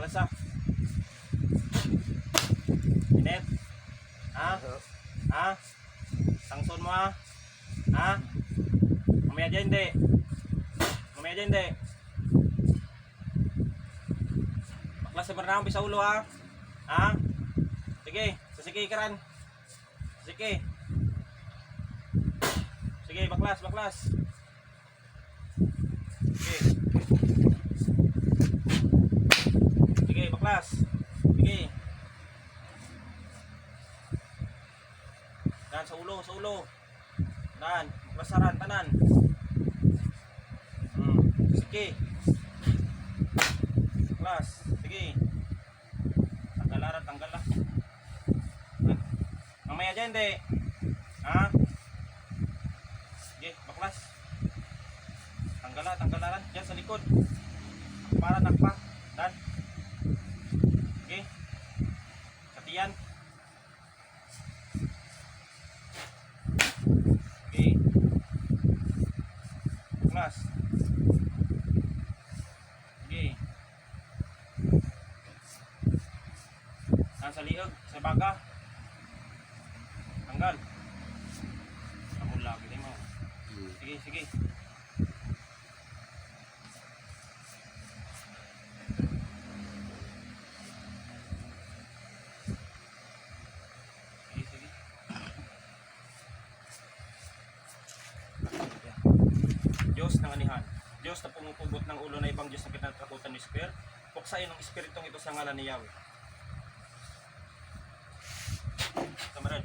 Balasa. Init. Ha? Ha? Tangson mo ha? Ha? Mamaya dyan hindi. Mamaya dyan hindi. Baklas sa marnang sa ulo ha? Ha? Sige, sasiki ka ran. Sige. Sige, baklas, baklas. Sige. Sige, baklas. Sige. Dan sa ulo, sa ulo. Dan, baklasaran tanan. Sige. Baklas. Sige. Tanggalan, tanggalan. Mamaya dyan, hindi. Ha? Sige, baklas. Tanggalan, tanggalan. Diyan sa likod. Para nakpa. Dan. Sige. Katiyan. Sige. Baklas. Sige. Dan sa liog, sa baga. Tanggal. Kamu lagi din mo. Sige, sige. Sige, sige. Diyos ng anihan. Diyos na pumupubot ng ulo na ibang Diyos na pinagtakutan ni Square. Puksain ng espiritong ito sa ngalan ni Yahweh. Kamarad.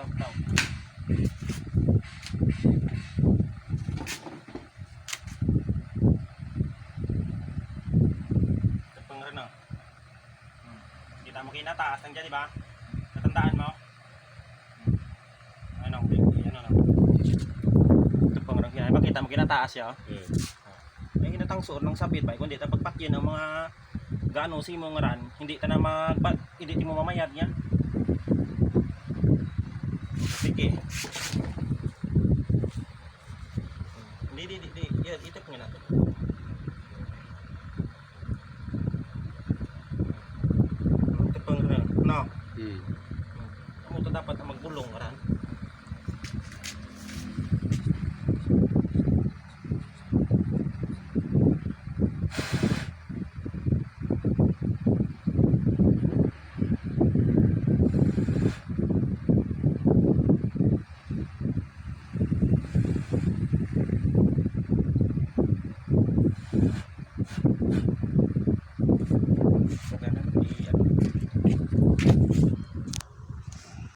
Taw. Tapang rin oh. Kita mo kinataas lang dyan, di ba? Natandaan mo? Ano? Tapang rin kinataas. Makita mo kinataas siya oh. May hinatang suot ng sabit ba? Kundi pagpak yun ang mga gaano si mong ran, hindi ta na hindi mo mamayad niya. Sige. Hindi. Yan, itap nga natin. Itap nga na. No? Kamu to dapat magbulong ran.